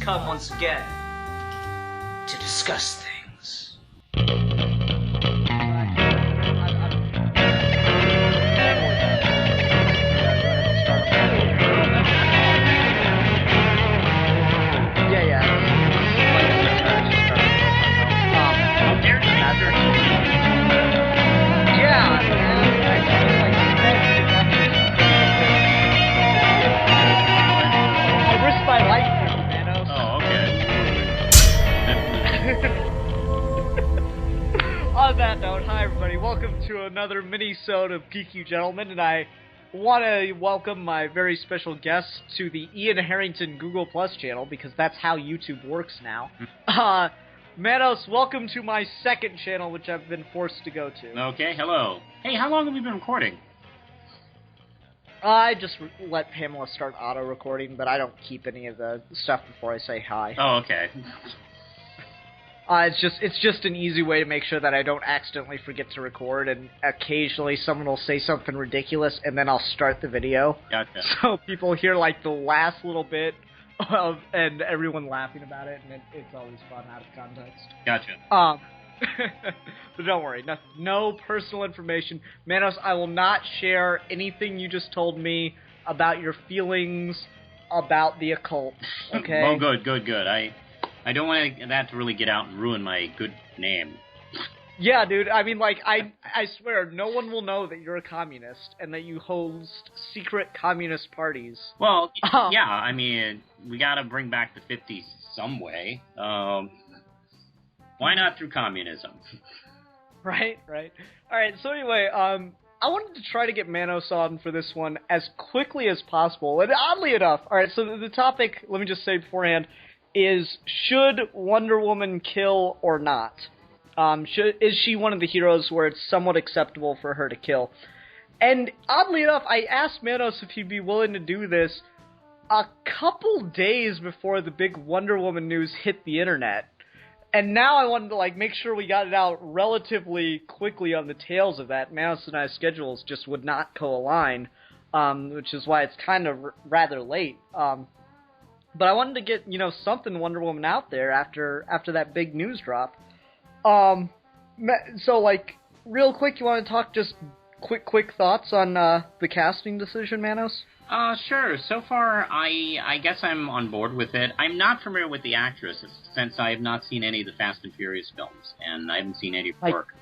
come once again to discuss things. On that note, hi everybody, welcome to another mini-sode of Geeky Gentlemen, and I want to welcome my very special guest to the Ian Harrington Google Plus channel, because that's how YouTube works now. Manos, welcome to my second channel, which I've been forced to go to. Okay, hello. Hey, how long have we been recording? I just let Pamela start auto-recording, but I don't keep any of the stuff before I say hi. Oh, okay. It's just an easy way to make sure that I don't accidentally forget to record, and occasionally someone will say something ridiculous, and then I'll start the video. Gotcha. So people hear, like, the last little bit and everyone laughing about it, and it's always fun out of context. Gotcha. But don't worry, no personal information. Manos, I will not share anything you just told me about your feelings about the occult, okay? Oh, good. I don't want that to really get out and ruin my good name. Yeah, dude, I mean, like, I swear, no one will know that you're a communist and that you host secret communist parties. Well, yeah, I mean, we gotta bring back the 50s some way. Why not through communism? Right. Alright, so anyway, I wanted to try to get Manos on for this one as quickly as possible, and oddly enough, alright, so the topic, let me just say beforehand, is should Wonder Woman kill or not? Is she one of the heroes where it's somewhat acceptable for her to kill? And oddly enough, I asked Manos if he'd be willing to do this a couple days before the big Wonder Woman news hit the internet. And now I wanted to, like, make sure we got it out relatively quickly on the tails of that. Manos and I's schedules just would not co-align, which is why it's kind of rather late. But I wanted to get, something Wonder Woman out there after that big news drop. So, like, real quick, you want to talk just quick thoughts on the casting decision, Manos? Sure. So far, I guess I'm on board with it. I'm not familiar with the actress, since I have not seen any of the Fast and Furious films, and I haven't seen any of her work.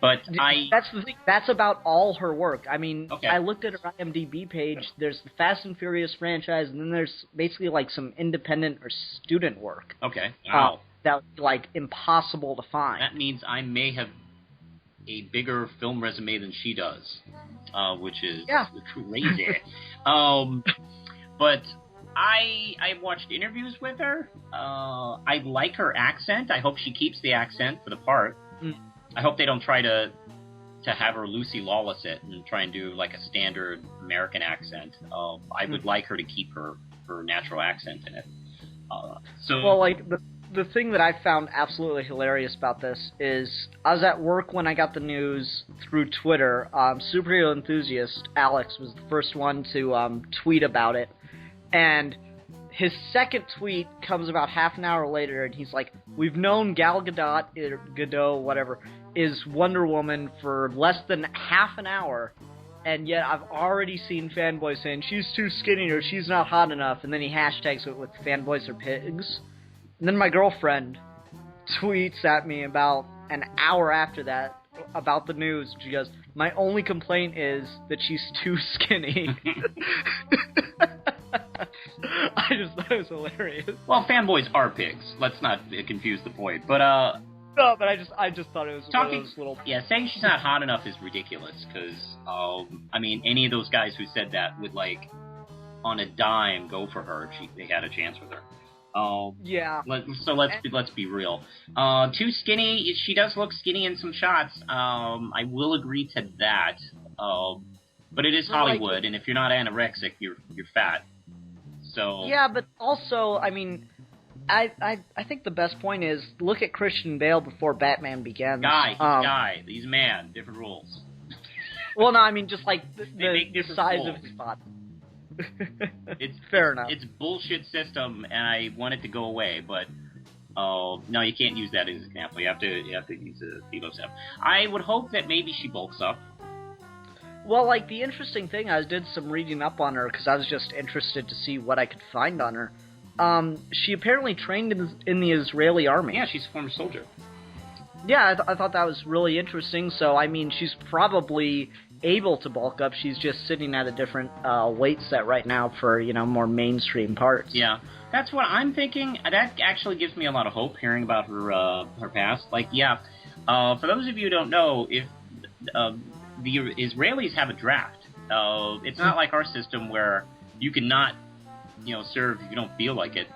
But That's the thing. That's about all her work. I mean, okay. I looked at her IMDb page. There's the Fast and Furious franchise, and then there's basically, like, some independent or student work. Okay. Wow. That's, like, impossible to find. That means I may have a bigger film resume than she does, which is crazy. But I watched interviews with her. I like her accent. I hope she keeps the accent for the part. I hope they don't try to have her Lucy Lawless it and try and do like a standard American accent. I would like her to keep her natural accent in it. Well, like, the thing that I found absolutely hilarious about this is I was at work when I got the news through Twitter. Superhero enthusiast Alex was the first one to tweet about it, and his second tweet comes about half an hour later, and he's like, "We've known Gal Gadot, whatever, is Wonder Woman for less than half an hour, and yet I've already seen fanboys saying she's too skinny or she's not hot enough," and then he hashtags it with "fanboys are pigs." And then my girlfriend tweets at me about an hour after that about the news. She goes, "My only complaint is that she's too skinny." I just thought it was hilarious. Well, fanboys are pigs. Let's not confuse the point. But no, but I just thought it was one of those little. Yeah, saying she's not hot enough is ridiculous. Because I mean, any of those guys who said that would, like, on a dime go for her if they had a chance with her. Yeah. So let's be real. Too skinny. She does look skinny in some shots. I will agree to that. But it is Hollywood, and if you're not anorexic, you're fat. So yeah, but also, I mean, I think the best point is look at Christian Bale before Batman Begins. He's a man. Different rules. Well, no, I mean just like the size rules. of his body. It's Fair enough. It's bullshit system, and I want it to go away. But no, you can't use that as an example. You have to use a female stuff. I would hope that maybe she bulks up. Well, like, the interesting thing, I did some reading up on her, because I was just interested to see what I could find on her. She apparently trained in the Israeli army. Yeah, she's a former soldier. Yeah, I thought that was really interesting, so, I mean, she's probably able to bulk up. She's just sitting at a different weight set right now for, more mainstream parts. Yeah, that's what I'm thinking. That actually gives me a lot of hope, hearing about her past. Like, yeah, for those of you who don't know, if... the Israelis have a draft. It's not like our system where you cannot, serve if you don't feel like it.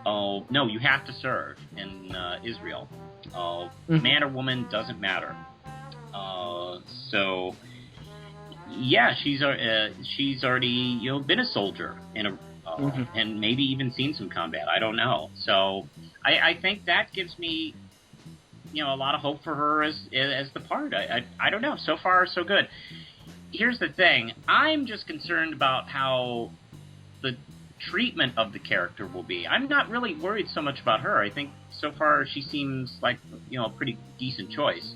No, you have to serve in Israel. Man or woman doesn't matter. So, yeah, she's already been a soldier in a and maybe even seen some combat. I don't know. So I think that gives me a lot of hope for her as the part. I don't know. So far, so good. Here's the thing. I'm just concerned about how the treatment of the character will be. I'm not really worried so much about her. I think so far she seems like, a pretty decent choice.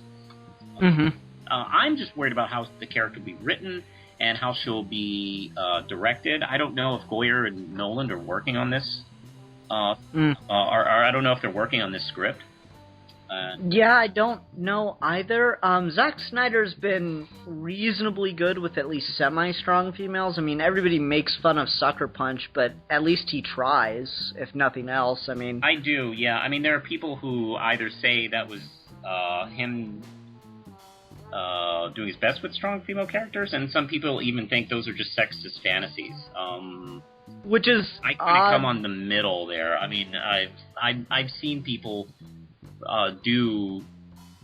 I'm just worried about how the character will be written and how she'll be directed. I don't know if Goyer and Nolan are working on this. Or I don't know if they're working on this script. Yeah, I don't know either. Zack Snyder's been reasonably good with at least semi-strong females. I mean, everybody makes fun of Sucker Punch, but at least he tries, if nothing else. I mean... I do, yeah. I mean, there are people who either say that was him doing his best with strong female characters, and some people even think those are just sexist fantasies. Which is... I kind of come on the middle there. I mean, I've seen people... do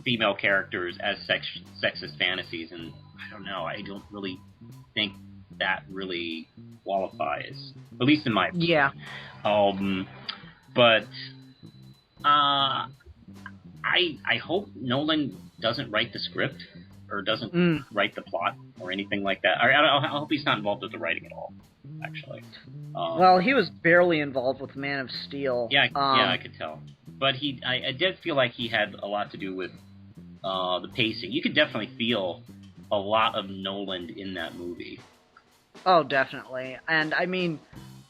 female characters as sexist fantasies, and I don't know. I don't really think that really qualifies, at least in my opinion. Yeah. But I hope Nolan doesn't write the script or doesn't write the plot or anything like that. I hope he's not involved with the writing at all. Actually. Well, he was barely involved with Man of Steel. Yeah, I could tell. But I did feel like he had a lot to do with the pacing. You could definitely feel a lot of Nolan in that movie. Oh, definitely. And, I mean,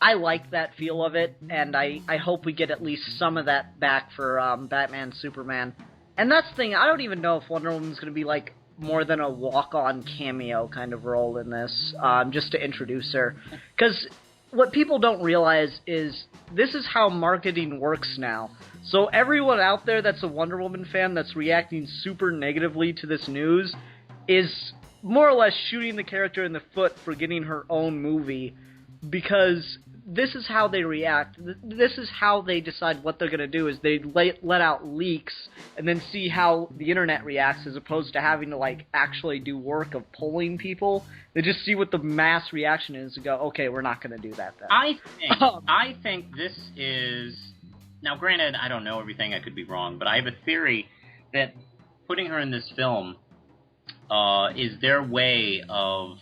I like that feel of it, and I hope we get at least some of that back for Batman, Superman. And that's the thing, I don't even know if Wonder Woman's going to be, like, more than a walk-on cameo kind of role in this, just to introduce her. Because what people don't realize is this is how marketing works now. So everyone out there that's a Wonder Woman fan that's reacting super negatively to this news is more or less shooting the character in the foot for getting her own movie, because this is how they react. This is how they decide what they're going to do, is they let out leaks and then see how the internet reacts, as opposed to having to, like, actually do work of polling people. They just see what the mass reaction is and go, okay, we're not going to do that then. I think this is... Now, granted, I don't know everything, I could be wrong, but I have a theory that putting her in this film is their way of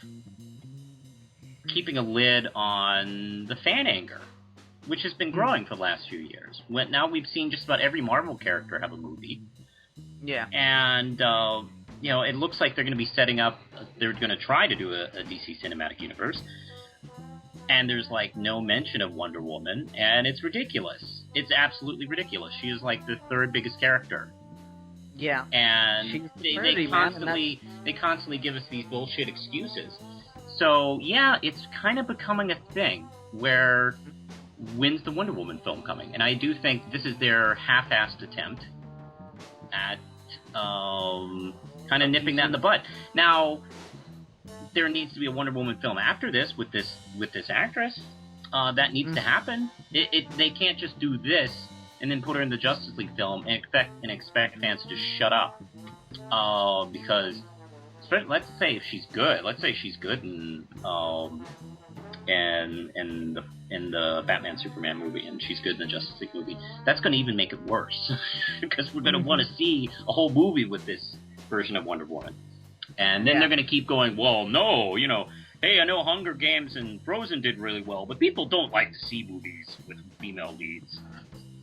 keeping a lid on the fan anger, which has been growing for the last few years. Now we've seen just about every Marvel character have a movie. Yeah. And, it looks like they're going to be setting up, they're going to try to do a DC Cinematic Universe. And there's, like, no mention of Wonder Woman, and it's ridiculous. It's absolutely ridiculous. She is, like, the third biggest character. Yeah. And they constantly give us these bullshit excuses. So, yeah, it's kind of becoming a thing where when's the Wonder Woman film coming? And I do think this is their half-assed attempt at kind of nipping that in the bud. Now, there needs to be a Wonder Woman film after this with this actress. That needs to happen. They can't just do this and then put her in the Justice League film and expect fans to just shut up. Because let's say if she's good, in the Batman Superman movie, and she's good in the Justice League movie, that's going to even make it worse because we're going to want to see a whole movie with this version of Wonder Woman. And then they're going to keep going, well, no, hey, I know Hunger Games and Frozen did really well, but people don't like to see movies with female leads.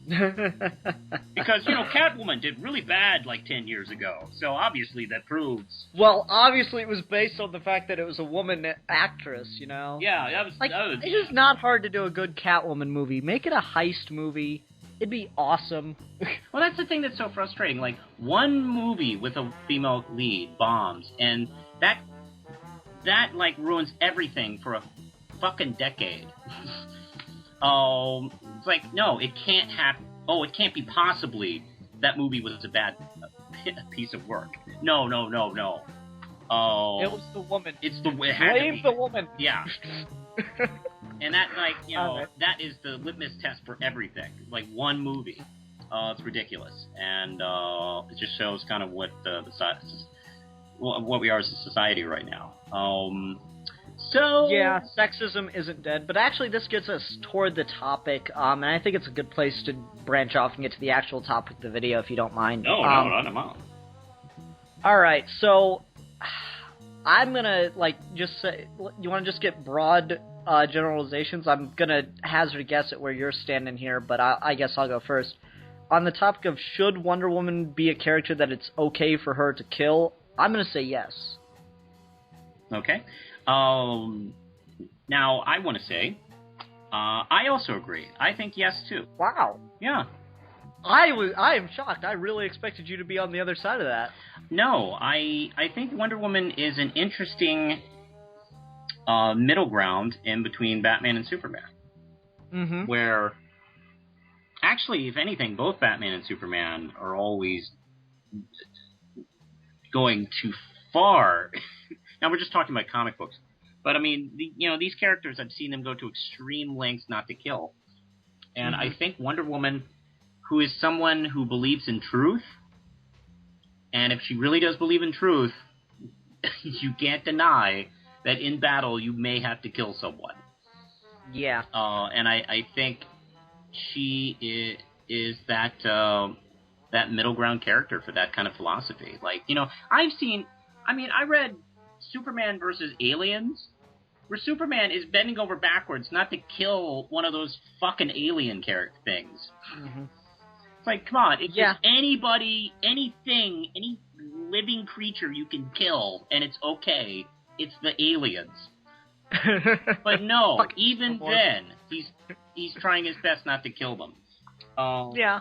Because, Catwoman did really bad like 10 years ago, so obviously that proves... Well, obviously it was based on the fact that it was a woman actress, Yeah, that was... It is not hard to do a good Catwoman movie. Make it a heist movie. It'd be awesome. Well, that's the thing that's so frustrating. Like, one movie with a female lead bombs, and that ruins everything for a fucking decade. It's like, no, it can't happen. Oh, it can't be possibly that movie was a bad piece of work. No. Oh, it was the woman. Blame the woman. Yeah. And that, that is the litmus test for everything. Like, one movie. It's ridiculous. And it just shows kind of what what we are as a society right now. So... Yeah, sexism isn't dead. But actually, this gets us toward the topic, and I think it's a good place to branch off and get to the actual topic of the video, if you don't mind. No, not at all. Alright, so... I'm gonna, just say... You want to just get broad generalizations? I'm gonna hazard a guess at where you're standing here, but I guess I'll go first. On the topic of should Wonder Woman be a character that it's okay for her to kill, I'm gonna say yes. Okay. Now, I want to say, I also agree. I think yes, too. Wow. Yeah. I am shocked. I really expected you to be on the other side of that. No, I think Wonder Woman is an interesting middle ground in between Batman and Superman. Mm-hmm. Where, actually, if anything, both Batman and Superman are always going too far. Now, we're just talking about comic books. But, I mean, these characters, I've seen them go to extreme lengths not to kill. And I think Wonder Woman, who is someone who believes in truth, and if she really does believe in truth, you can't deny that in battle you may have to kill someone. Yeah. And I think she is that middle ground character for that kind of philosophy. Like, I read Superman versus Aliens, where Superman is bending over backwards not to kill one of those fucking alien character things. Mm-hmm. It's like, come on, if there's anybody, anything, any living creature you can kill, and it's okay, it's the aliens. But no, even then, he's trying his best not to kill them. Yeah.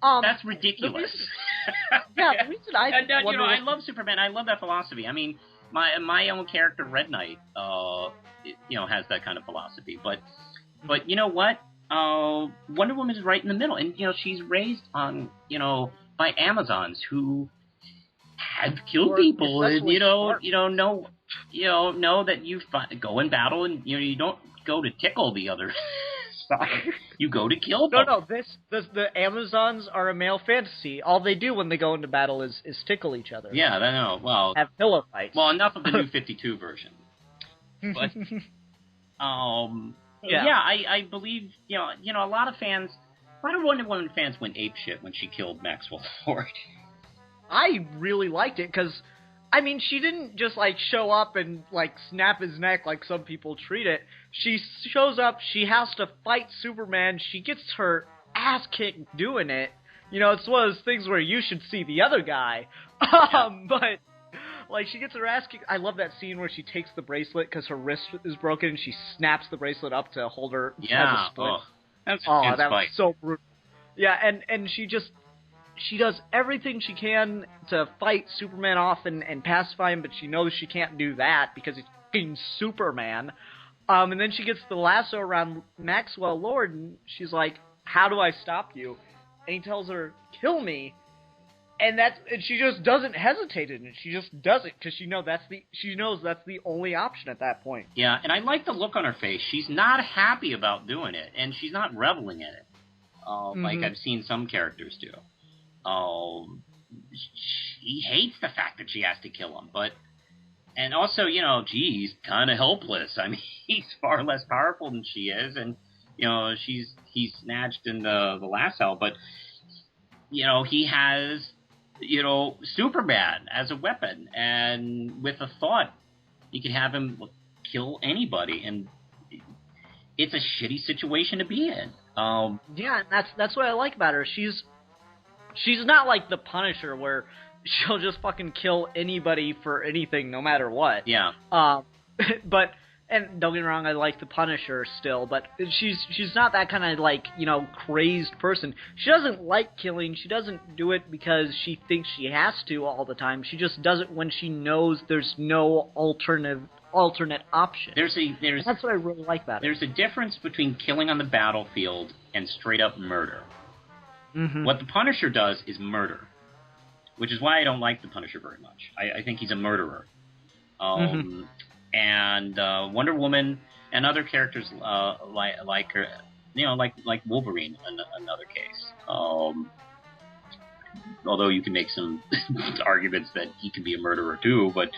That's ridiculous. The reason I love Superman. I love that philosophy. I mean, my own character, Red Knight, has that kind of philosophy. But you know what? Wonder Woman is right in the middle, and she's raised on by Amazons who have killed people, and know that you go in battle, and you don't go to tickle the other. You go to kill them. No, the Amazons are a male fantasy. All they do when they go into battle is tickle each other. Yeah, I know. Well, have pillow fights. Well, enough of the New 52 version. But, I believe, a lot of Wonder Woman fans went apeshit when she killed Maxwell Lord. I really liked it, because, she didn't just, show up and, snap his neck like some people treat it. She shows up, she has to fight Superman, she gets her ass kicked doing it. It's one of those things where you should see the other guy. But, she gets her ass kicked. I love that scene where she takes the bracelet because her wrist is broken, and she snaps the bracelet up to hold her split. That was so brutal. Yeah, and she does everything she can to fight Superman off and pacify him, but she knows she can't do that because he's fucking Superman. And then she gets the lasso around Maxwell Lord, and she's like, how do I stop you? And he tells her, kill me. And she just doesn't hesitate in it. She just does it because she knows that's the only option at that point. Yeah, and I like the look on her face. She's not happy about doing it, and she's not reveling in it, like I've seen some characters do. She hates the fact that she has to kill him, and also, he's kind of helpless. I mean, he's far less powerful than she is, and, he's snatched in the lasso, but, he has, Superman as a weapon, and with a thought, you could have him kill anybody, and it's a shitty situation to be in. Yeah, and that's what I like about her. She's not like the Punisher, where she'll just fucking kill anybody for anything, no matter what. Yeah. But, and don't get me wrong, I like the Punisher still, but she's not that kind of, like, you know, crazed person. She doesn't like killing. She doesn't do it because she thinks she has to all the time. She just does it when she knows there's no alternate option. That's what I really like about it. There's a difference between killing on the battlefield and straight up murder. Mm-hmm. What the Punisher does is murder, which is why I don't like the Punisher very much. I think he's a murderer. And Wonder Woman and other characters like her, you know, like Wolverine, another case. Although you can make some arguments that he can be a murderer too, but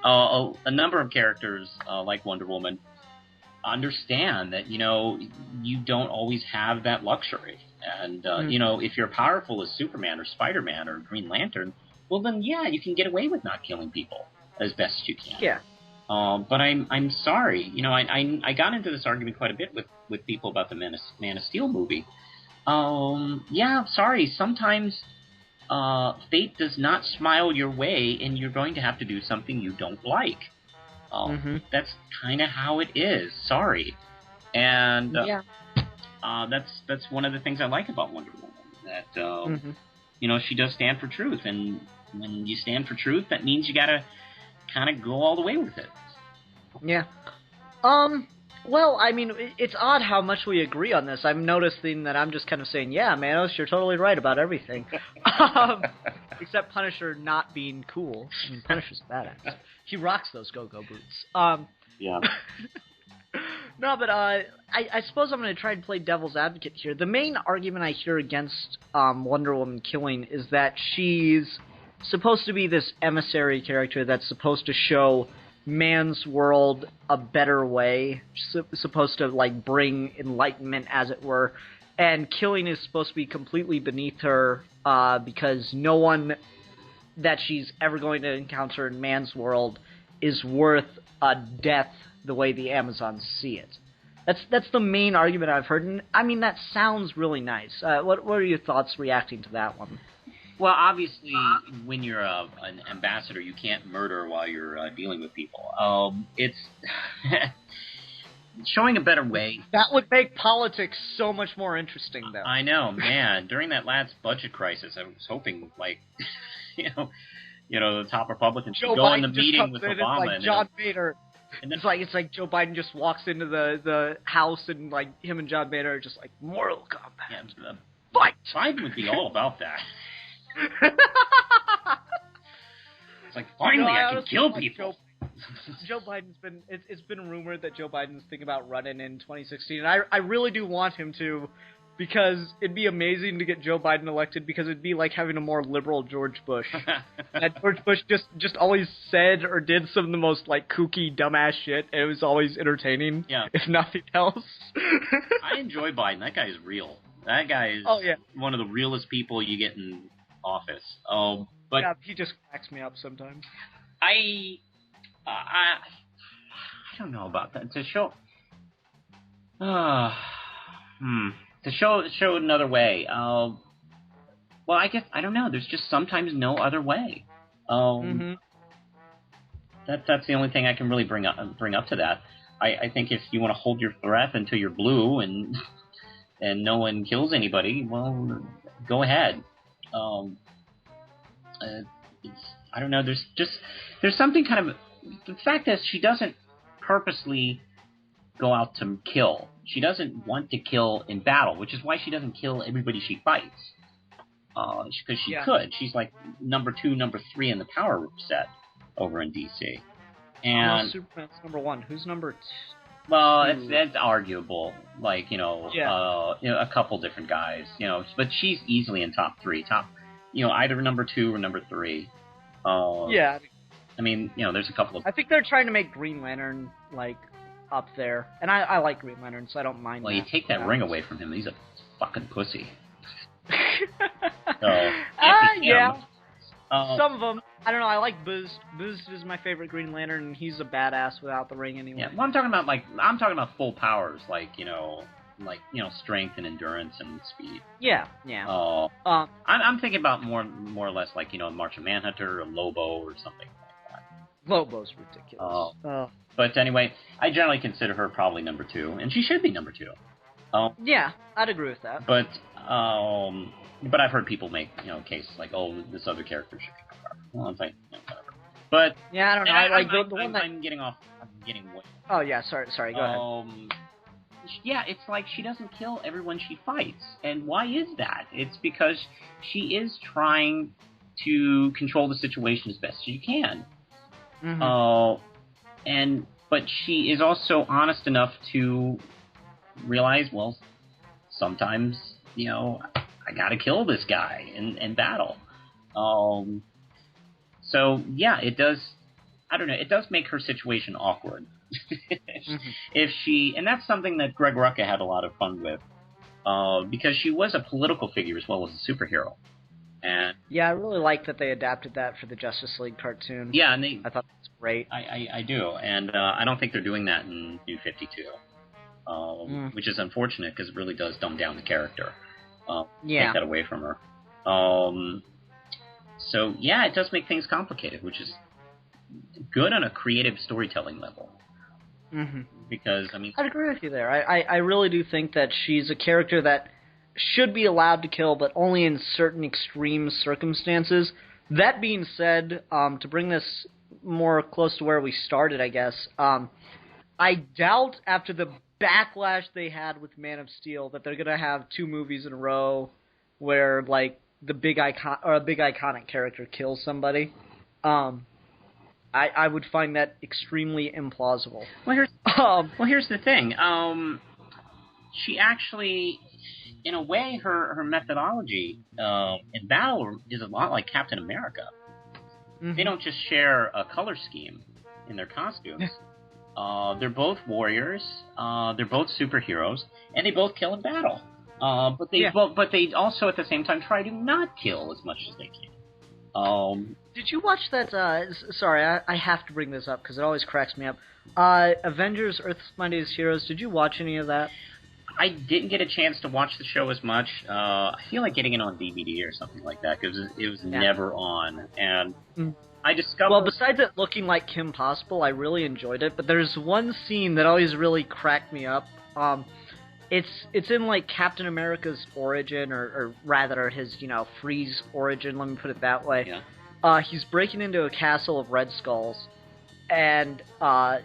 a number of characters like Wonder Woman understand that, you know, you don't always have that luxury. And, you know, if you're powerful as Superman or Spider-Man or Green Lantern, well then, yeah, you can get away with not killing people as best you can. Yeah. But I'm sorry. You know, I got into this argument quite a bit with people about the Man of Steel movie. Yeah, sorry. Sometimes fate does not smile your way, and you're going to have to do something you don't like. That's kind of how it is. Sorry. And that's one of the things I like about Wonder Woman. That you know, she does stand for truth, and when you stand for truth, that means you gotta kind of go all the way with it. Yeah. Well, I mean, it's odd how much we agree on this. I'm noticing that I'm just kind of saying, yeah, Manos, you're totally right about everything. Except Punisher not being cool. I mean, Punisher's a badass. He rocks those go-go boots. Yeah. No, but I suppose I'm going to try and play devil's advocate here. The main argument I hear against Wonder Woman killing is that she's supposed to be this emissary character that's supposed to show man's world a better way, supposed to, like, bring enlightenment, as it were, and killing is supposed to be completely beneath her, because no one that she's ever going to encounter in man's world is worth a death the way the Amazons see it. That's the main argument I've heard, and I mean, that sounds really nice. What are your thoughts reacting to that one? Well, obviously, when you're an ambassador, you can't murder while you're dealing with people. It's showing a better way. That would make politics so much more interesting, though. I know, man. During that last budget crisis, I was hoping, like, you know, the top Republicans should go in the meeting with Obama. Like John Boehner. And it's like Joe Biden just walks into the house, and like him and John Boehner are just like Mortal Kombat. Yeah, fight. Biden would be all about that. It's like, finally, I can kill people. Joe Biden's been, it's been rumored that Joe Biden's thinking about running in 2016, and I really do want him to, because it'd be amazing to get Joe Biden elected, because it'd be like having a more liberal George Bush. That George Bush just always said or did some of the most, like, kooky, dumbass shit, and it was always entertaining, if nothing else. I enjoy Biden. That guy is real. That guy is one of the realest people you get in office. But yeah, he just cracks me up sometimes. I don't know about that. To show another way. Well, I guess I don't know. There's just sometimes no other way. That's the only thing I can really bring up to that. I think if you want to hold your breath until you're blue and no one kills anybody, well, go ahead. I don't know. There's something kind of, the fact that she doesn't purposely go out to kill. She doesn't want to kill in battle, which is why she doesn't kill everybody she fights. Because she could. She's like number 2, number 3 in the power set over in DC. And Superman's number 1. Who's number 2? Well, it's arguable. Like, a couple different guys, but she's easily in top 3. Either number 2 or number 3. I mean, there's a couple of... I think they're trying to make Green Lantern, like, up there. And I like Green Lantern, so I don't mind. Well, you take that ring away from him, he's a fucking pussy. So, yeah. Some of them, I don't know. I like Boost. Boost is my favorite Green Lantern, and he's a badass without the ring anyway. Yeah, well, I'm talking about full powers, strength and endurance and speed. Yeah. I'm thinking about more or less like Martian Manhunter or Lobo or something like that. Lobo's ridiculous. But anyway, I generally consider her probably number 2, and she should be number 2. Yeah, I'd agree with that. But I've heard people make cases like, oh, this other character should be number 5. Well, it's like whatever. But yeah, I don't know. I like the one that I'm getting off. I'm getting way. Oh yeah, sorry. Go ahead. Yeah, it's like she doesn't kill everyone she fights, and why is that? It's because she is trying to control the situation as best she can. Mm-hmm. But she is also honest enough to realize, well, sometimes I gotta kill this guy in battle. So yeah, it does. I don't know. It does make her situation awkward. Mm-hmm. And that's something that Greg Rucka had a lot of fun with, because she was a political figure as well as a superhero. And yeah, I really like that they adapted that for the Justice League cartoon. Yeah, and I thought that was great. I do, and I don't think they're doing that in New 52, which is unfortunate because it really does dumb down the character. Take that away from her. So yeah, it does make things complicated, which is good on a creative storytelling level. Mm-hmm. Because I mean, I'd agree with you there. I really do think that she's a character that should be allowed to kill, but only in certain extreme circumstances. That being said, to bring this more close to where we started, I guess, I doubt after the backlash they had with Man of Steel that they're gonna have 2 movies in a row where like a big iconic character kills somebody. I would find that extremely implausible. Well, here's the thing. She actually, in a way, her methodology in battle is a lot like Captain America. Mm-hmm. They don't just share a color scheme in their costumes. They're both warriors. They're both superheroes, and they both kill in battle. But they also at the same time try to not kill as much as they can. Did you watch that? Sorry, I have to bring this up because it always cracks me up. Avengers: Earth's Mightiest Heroes. Did you watch any of that? I didn't get a chance to watch the show as much. I feel like getting it on DVD or something like that because it was never on. And I discovered... Well, besides it looking like Kim Possible, I really enjoyed it. But there's one scene that always really cracked me up. It's in like Captain America's origin, or rather his Freeze origin. Let me put it that way. Yeah. He's breaking into a castle of Red Skulls. And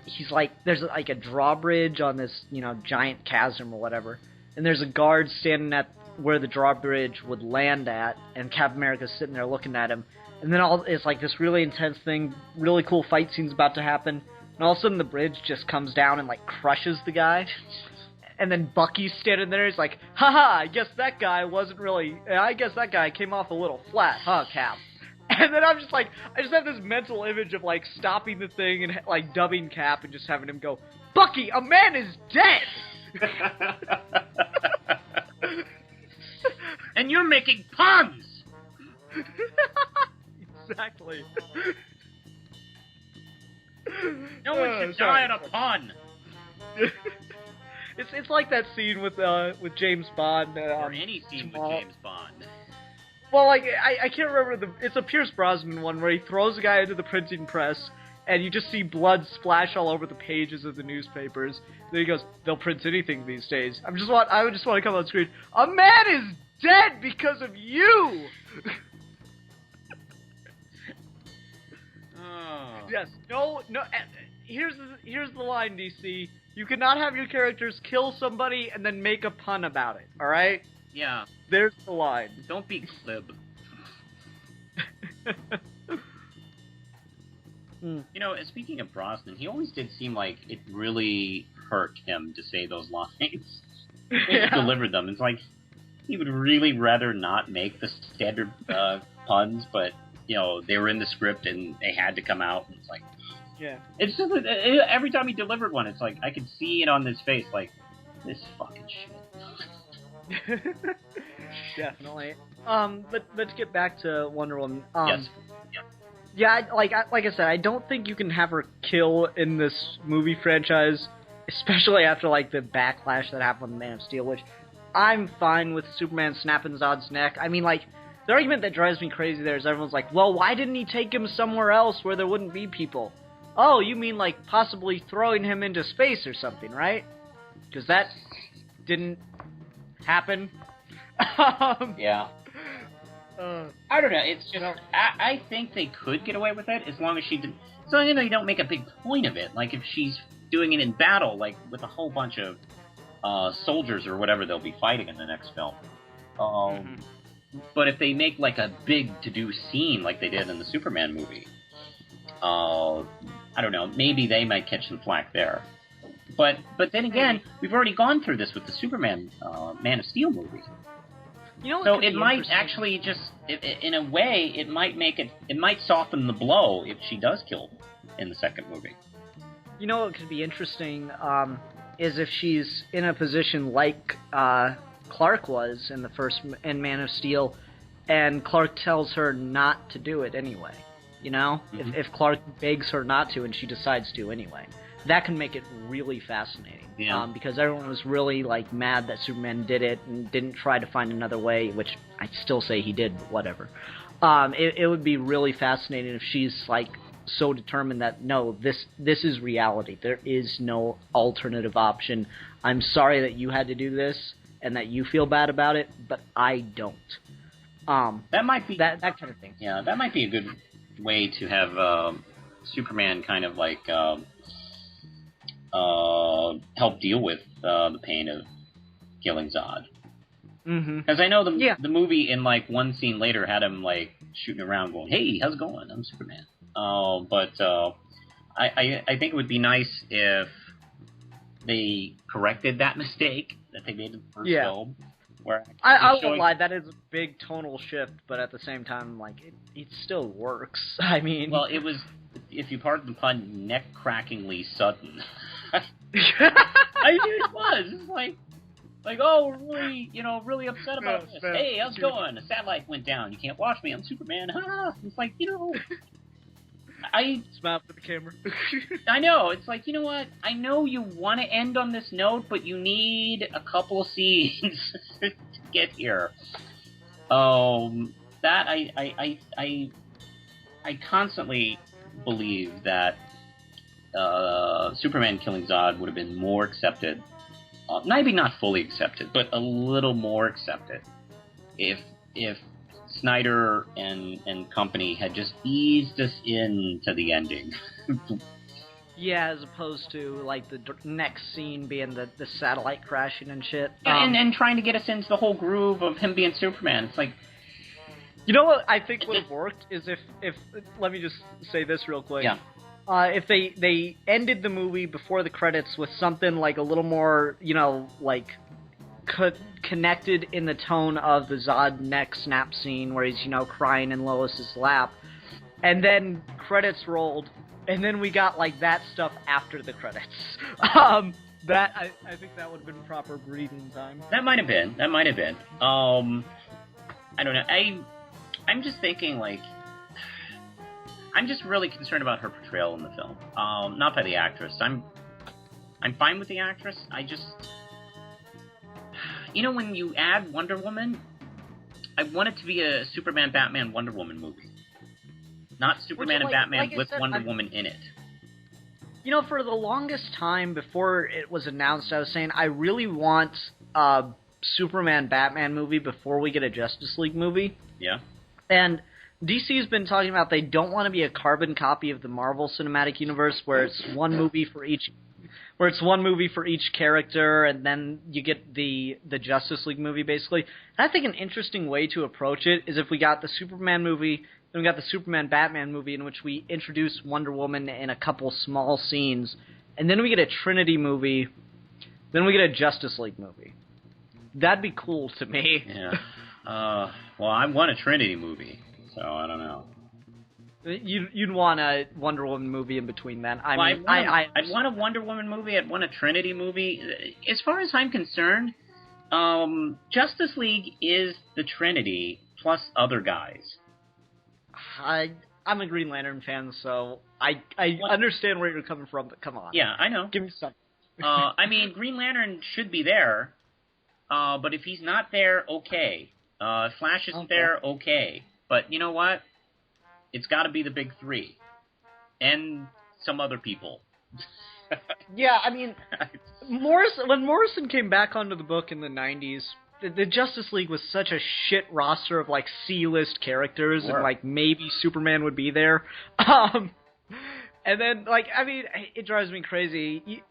he's like, there's like a drawbridge on this, giant chasm or whatever. And there's a guard standing at where the drawbridge would land at, and Captain America's sitting there looking at him. And then it's like this really intense thing, really cool fight scene's about to happen. And all of a sudden the bridge just comes down and like crushes the guy. And then Bucky's standing there, he's like, haha, I guess that guy came off a little flat, huh, Cap? And then I'm just like, I just have this mental image of like stopping the thing and like dubbing Cap and just having him go, Bucky, a man is dead! And you're making puns! Exactly. No one should die on a pun! It's like that scene with James Bond. Or any scene with James Bond. Well, like, I can't remember it's a Pierce Brosnan one where he throws a guy into the printing press, and you just see blood splash all over the pages of the newspapers. Then he goes, they'll print anything these days. I would just want to come on screen, a man is dead because of you! Oh. Yes, no, here's the line, DC. You cannot have your characters kill somebody and then make a pun about it, alright? Yeah. There's the line. Don't be glib. Speaking of Brosnan, he always did seem like it really hurt him to say those lines. He delivered them. It's like he would really rather not make the standard puns, but, they were in the script and they had to come out. And it's like... Yeah. It's just every time he delivered one, it's like, I could see it on his face, like, this fucking shit. Definitely. But let's get back to Wonder Woman. Yes. Yeah, like I said, I don't think you can have her kill in this movie franchise, especially after like the backlash that happened with Man of Steel, which I'm fine with Superman snapping Zod's neck. I mean, like, the argument that drives me crazy there is everyone's like, well, why didn't he take him somewhere else where there wouldn't be people? Oh, you mean like possibly throwing him into space or something, right? Because that didn't happen. Yeah. I don't know. It's just I think they could get away with it as long as she did. So you don't make a big point of it. Like if she's doing it in battle, like with a whole bunch of soldiers or whatever they'll be fighting in the next film. But if they make like a big to-do scene like they did in the Superman movie, I don't know. Maybe they might catch some flack there. But then again, we've already gone through this with the Superman Man of Steel movie. You know, so it might actually just, in a way, it might soften the blow if she does kill in the second movie. You know what could be interesting is if she's in a position like Clark was in Man of Steel, and Clark tells her not to do it anyway. You know, if Clark begs her not to, and she decides to anyway, that can make it really fascinating. Yeah. Because everyone was really like mad that Superman did it and didn't try to find another way, which I still say he did, but whatever. It would be really fascinating if she's like so determined that no, this is reality. There is no alternative option. I'm sorry that you had to do this and that you feel bad about it, but I don't. That might be that kind of thing. Yeah, that might be a good way to have Superman kind of like help deal with the pain of killing Zod. Because I know the movie in like one scene later had him like shooting around going, "Hey, how's it going? I'm Superman." But I think it would be nice if they corrected that mistake that they made in the first film. Where I won't lie, that is a big tonal shift, but at the same time, like it still works. I mean, well, it was, if you pardon the pun, neck-crackingly sudden. I mean, it was. It's like, oh, we're really, really upset about this. Hey, how's it going? A satellite went down. You can't watch me. I'm Superman. It's like, I smile for the camera. I know. It's like, you know what? I know you want to end on this note, but you need a couple of scenes to get here. That I constantly believe that Superman killing Zod would have been more accepted. Maybe not fully accepted, but a little more accepted if Snyder and company had just eased us into the ending. Yeah, as opposed to like the next scene being the satellite crashing and shit. And trying to get us into the whole groove of him being Superman. It's like, you know what I think would have worked is if let me just say this real quick. Yeah. If they ended the movie before the credits with something like a little more, like connected in the tone of the Zod neck snap scene where he's, crying in Lois's lap, and then credits rolled, and then we got like that stuff after the credits. That I think that would have been proper breathing time. That might have been. I don't know. I'm just thinking like, I'm just really concerned about her portrayal in the film. Not by the actress. I'm fine with the actress. I just, when you add Wonder Woman, I want it to be a Superman, Batman, Wonder Woman movie. Not Superman and Batman with Wonder Woman in it. For the longest time before it was announced, I was saying I really want a Superman, Batman movie before we get a Justice League movie. Yeah. And DC's been talking about they don't want to be a carbon copy of the Marvel Cinematic Universe where it's one movie for each character, and then you get the Justice League movie, basically. And I think an interesting way to approach it is if we got the Superman movie, then we got the Superman-Batman movie in which we introduce Wonder Woman in a couple small scenes, and then we get a Trinity movie, then we get a Justice League movie. That'd be cool to me. Yeah. Well, I want a Trinity movie, so I don't know. You'd want a Wonder Woman movie in between then. I'd want a Wonder Woman movie. I'd want a Trinity movie. As far as I'm concerned, Justice League is the Trinity plus other guys. I'm a Green Lantern fan, so I understand where you're coming from, but come on. Yeah, I know. Give me something. I mean, Green Lantern should be there, but if he's not there, okay. If Flash isn't there, okay. But you know what? It's got to be the big three. And some other people. Yeah, I mean, when Morrison came back onto the book in the 90s, the Justice League was such a shit roster of, like, C-list characters, and, like, maybe Superman would be there. And then, like, I mean, it drives me crazy.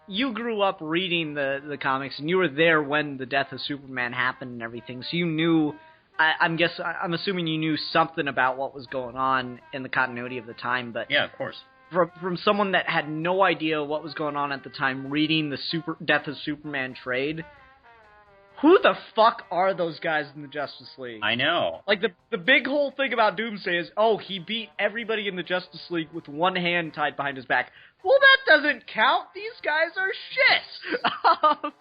You grew up reading the comics, and you were there when the death of Superman happened and everything, so you knew... I'm assuming you knew something about what was going on in the continuity of the time, but... Yeah, of course. From someone that had no idea what was going on at the time, reading the Death of Superman trade, who the fuck are those guys in the Justice League? I know. Like, the big whole thing about Doomsday is, oh, he beat everybody in the Justice League with one hand tied behind his back. Well, that doesn't count. These guys are shit.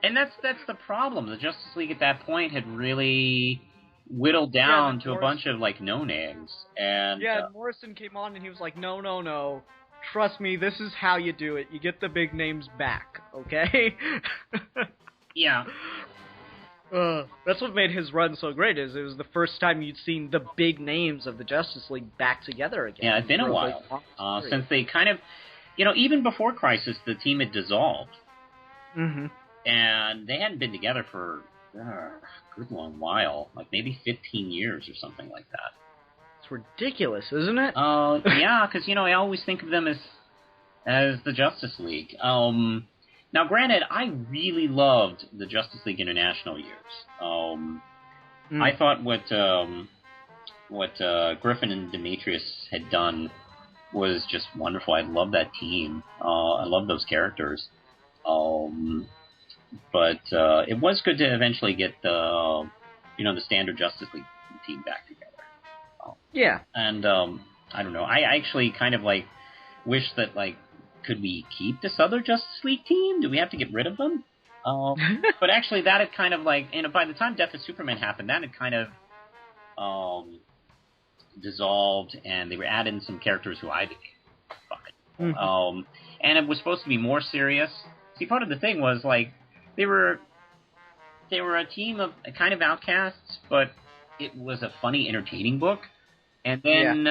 And that's the problem. The Justice League at that point had really whittled down to a bunch of, like, no-names. And Morrison came on and he was like, no. Trust me, this is how you do it. You get the big names back, okay? Yeah. That's what made his run so great, is it was the first time you'd seen the big names of the Justice League back together again. Yeah, it's been a while. Since they kind of, even before Crisis, the team had dissolved. Mm-hmm. And they hadn't been together for a good long while, like maybe 15 years or something like that. It's ridiculous, isn't it? Yeah, because, I always think of them as the Justice League. Now, granted, I really loved the Justice League International years. I thought what Griffin and Demetrius had done was just wonderful. I love that team. I love those characters. But it was good to eventually get the standard Justice League team back together. Yeah. And I don't know. I actually kind of like wish that, like, could we keep this other Justice League team? Do we have to get rid of them? But actually, that had kind of like, by the time Death of Superman happened, that had kind of dissolved, and they were adding some characters who I didn't fucking. And it was supposed to be more serious. See, part of the thing was, like, they were a team of kind of outcasts, but it was a funny, entertaining book. And then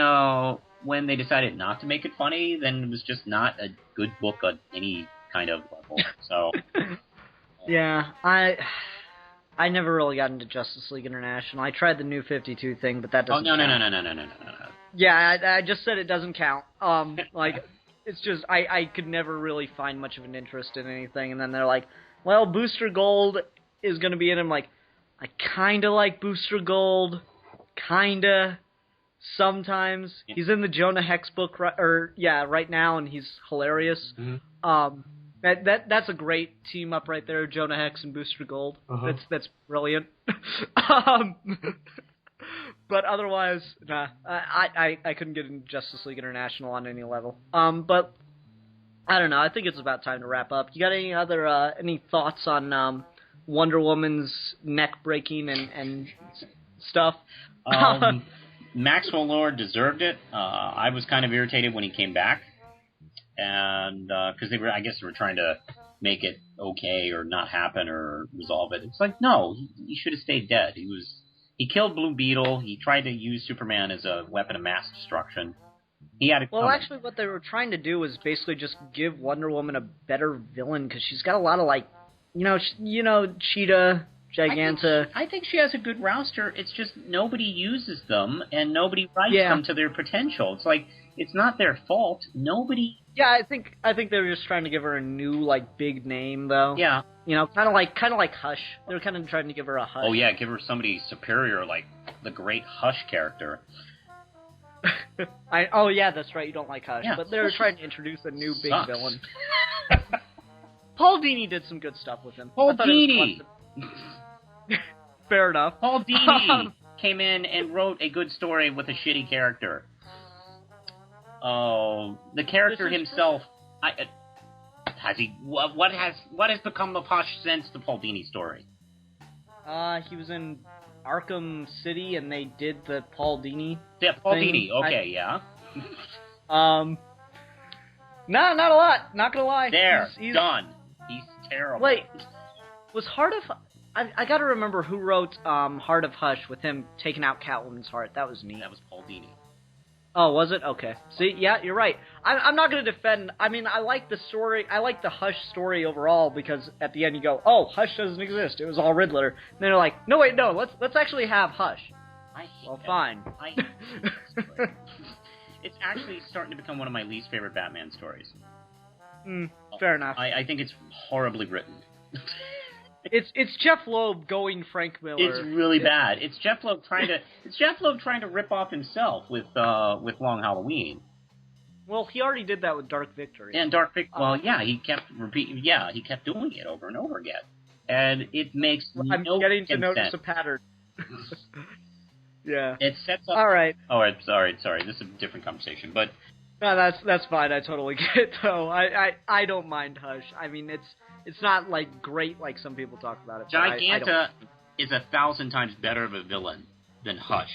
when they decided not to make it funny, then it was just not a good book on any kind of level. So yeah, I never really got into Justice League International. I tried the New 52 thing, but that doesn't count. No. Yeah, I just said it doesn't count. Like, it's just, I could never really find much of an interest in anything, and then they're like, well, Booster Gold is going to be in it. I'm like, I kind of like Booster Gold, kind of, sometimes. Yeah. He's in the Jonah Hex book, right now, and he's hilarious. Mm-hmm. That's a great team up right there, Jonah Hex and Booster Gold. Uh-huh. That's brilliant. But otherwise, nah, I couldn't get into Justice League International on any level. But I don't know. I think it's about time to wrap up. You got any thoughts on Wonder Woman's neck breaking and stuff? Maxwell Lord deserved it. I was kind of irritated when he came back, and because I guess they were trying to make it okay or not happen or resolve it. It's like, no, he should have stayed dead. He killed Blue Beetle. He tried to use Superman as a weapon of mass destruction. Actually, what they were trying to do was basically just give Wonder Woman a better villain, because she's got a lot of, like, Cheetah, Giganta. I think she has a good roster. It's just nobody uses them, and nobody writes them to their potential. It's like, it's not their fault. Nobody... Yeah, I think they were just trying to give her a new, like, big name, though. Yeah. Kind of like Hush. They were kind of trying to give her a Hush. Oh, yeah, give her somebody superior, like the great Hush character. Yeah, that's right, you don't like Hush. Yeah, but they were trying to introduce a new big villain. Sucks. Paul Dini did some good stuff with him. Paul Dini! Fair enough. Paul Dini came in and wrote a good story with a shitty character. Oh, the character himself... Has he? What has become of Hush since the Paul Dini story? He was in Arkham City, and they did the Paul Dini. Yeah, Paul thing. Dini. Okay, yeah. No, not a lot. Not gonna lie. There, he's done. He's terrible. Wait, was Heart of... I gotta remember who wrote Heart of Hush with him taking out Catwoman's heart. That was neat. That was Paul Dini. Oh, was it? Okay. See, yeah, you're right. I'm not gonna defend... I mean, I like the story... I like the Hush story overall, because at the end you go, oh, Hush doesn't exist. It was all Riddler. And then they're like, no, wait, no, let's actually have Hush. I hate Well, that. fine. I hate that story. It's actually starting to become one of my least favorite Batman stories. Fair enough. I think it's horribly written. It's Jeff Loeb going Frank Miller. It's really bad. It's Jeff Loeb trying to rip off himself with Long Halloween. Well, he already did that with Dark Victory. And Dark Victory. Well, yeah, he kept repeating. Yeah, he kept doing it over and over again, and it makes I'm no getting to sense. notice a pattern. Yeah. It sets up. All right. Oh, I'm sorry. This is a different conversation, but No, that's fine. I totally get it, though. I don't mind Hush. I mean, it's not like great like some people talk about it. but Giganta is 1,000 times better of a villain than Hush.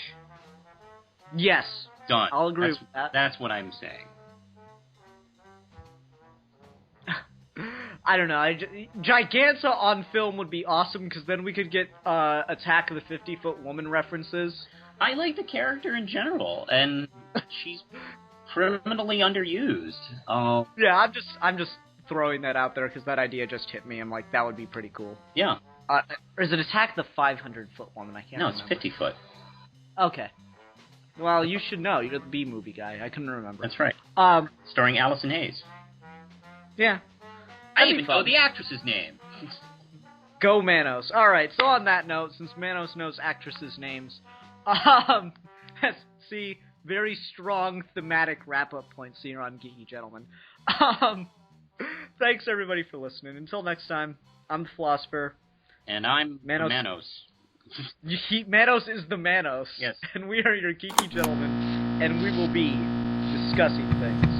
Yes. Done. I'll agree with that. That's what I'm saying. I don't know. Giganta on film would be awesome because then we could get Attack of the 50-Foot Woman references. I like the character in general, and she's criminally underused. Yeah, I'm just throwing that out there because that idea just hit me. I'm like, that would be pretty cool. Yeah. Or is it Attack the 500-Foot Woman? I can't remember. No, it's 50 foot. Okay. Well, you should know. You're the B-movie guy. I couldn't remember. That's right. Starring Allison Hayes. Yeah. I That'd be even fun. know the actress's name. Go Manos. All right. So on that note, since Manos knows actresses' names, let's see, very strong thematic wrap-up points here on Geeky Gentlemen. Thanks everybody for listening. Until next time, I'm the Philosopher. And I'm Manos. Manos. Manos is the Manos. Yes. And we are your Geeky Gentlemen, and we will be discussing things.